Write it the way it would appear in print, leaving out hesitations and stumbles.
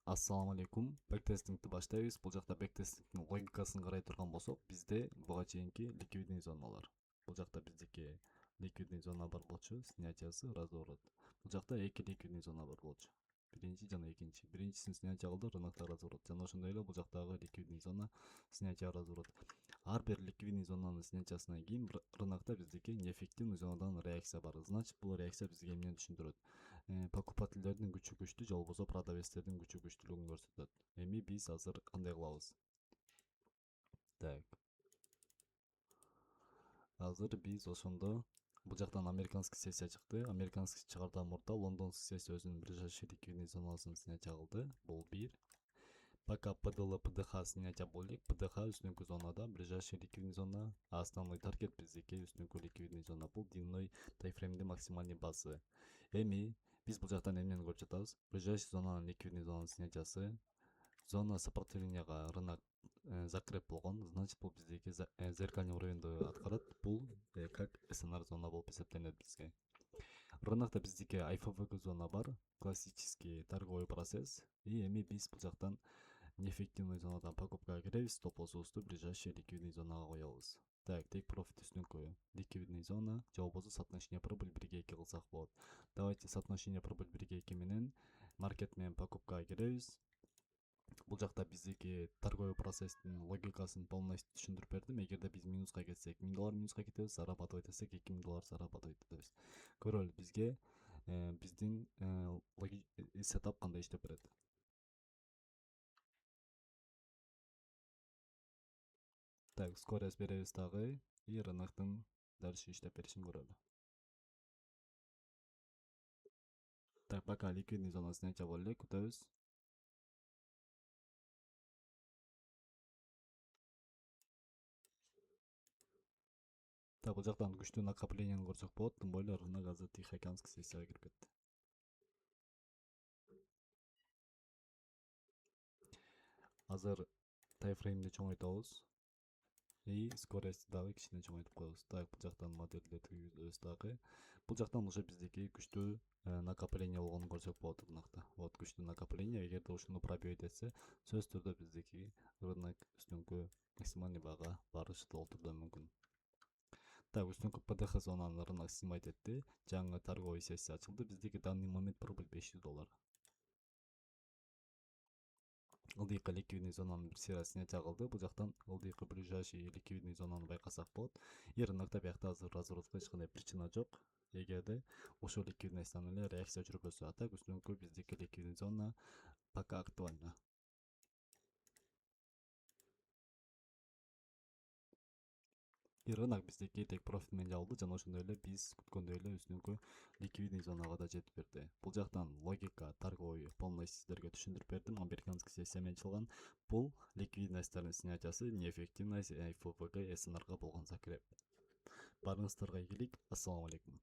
Assalamu alaikum. Backtesting'ti başlayız. Bu жақта backtesting'in логикасын қарай тұрған болсақ, bizde буга чейинки ликвидный зоналар. Бұл жақта биздики ликвидный зона бар болчу, снятиясы разворот. Бұл жақта эки ликвидный зона бар болчу. Биринчи жана экинчи. Биринчисин снятия кылды, рынокто разворот. Жана ошондой эле бул жактагы ликвидный зона снятия разворот. Ар бир ликвидный зонанын снятиясынан кийин рынокто биздики неэффективный зонадан реакция бар. Значит, бул реакция бизге эмнени түшүндүрөт? Покупательдердин күчү күчтүү же болбосо продавецтердин күчү күчтүүлүгүн көрсөтөт. Эми биз азыр кандай кылабыз? Так. Азыр биз ошондо бул жактан американский сессия чыкты. Американский чыгардан мурда лондонский сессия өзүнүн ближайший ликвидный зонасын снятия кылды. Бул бир. Пока ПДЛ, ПДХ снятия болдик. ПДХ үстүнкү зонада, ближайший ликвидный зона, а основной таргет биздики үстүнкү ликвидный зона. Бул дневной таймфреймдин максимальный базы. Эми биз бул жактан эмнени көрүп жатабыз? Ближайший зонанын ликвидный зонанын снятиясы. Зона сопротивленияга рынок закреп болгон. Значит, бул биздики зеркальный уровеньди аткарат. Бул как СНР зона болуп эсептелет бизге. Рынокто биздики IFVG зона бар, классический торговый процесс. И эми биз бул жактан неэффективный зонадан покупкага киребиз, стоп лоссубузду ближайший ликвидный зонага коебуз. Так, тек профит үстүнкү ликвидный зона же болбосо соотношение прибыль 1:2 кылсак болот. Давайте соотношение прибыль 1:2 менен маркет менен покупкага киребиз. Бул жакта биздики торговый процесстин логикасын полностью түшүндүрүп бердим. Эгерде биз минуска кетсек, $1000 минуска кетебиз, зарабатывать этсек $2000 зарабатывать этебиз. Көрөлү бизге биздин сетап кандай иштеп берет. Так, скорость беребиз дагы и рыноктун дальше иштеп беришин көрөлү. Так, пока ликвидный зона снятия боло элек, күтөбүз. Так, бул жактан күчтүү накопленияны көрсөк болот. Тым более рынок азыр Тихоокеанский сессияга кирип кетти. Азыр таймфреймди чоңойтобуз. И скорость дагы кичине чоңойтуп коебуз. Так, бул жактан модельди түзөбүз дагы. Бул жактан уже биздики күчтүү накопление болгонун көрсөк болот рынокто. Вот күчтүү накопление, эгерде ушуну пробивать этсе, сөзсүз түрдө биздики рынок үстүнкү максимальный бага барышы толук түрдө мүмкүн. Так, үстүнкү ПДХ зонаны рынок снимать этти. Жаңы торговый сессия ачылды. Биздики данный момент прибыль $500. ылдыйкы ликвидный зонанын бир сыйра снятия кылды. Бул жактан ылдыйкы ближайший ликвидный зонаны байкасак болот. И рынокто биякта азыр разворотко эч кандай причина жок. Эгерде ушул ликвидностьтан эле реакция жүрбөсө, а так үстүнкү биздики ликвидный зона пока актуальна. И рынок биздики тек профит менен жабылды, жана ошондой эле биз күткөндөй эле үстүнкү ликвидный зонага да жетип берди. Бул жактан логика, торговый полностью сиздерге түшүндүрүп бердим. Американский сессия менен чыккан бул ликвидностьтардын снятиясы, неэффективность, FVG, СНРга болгон закреп. Барыңыздарга ийгилик. Ассаламу алейкум.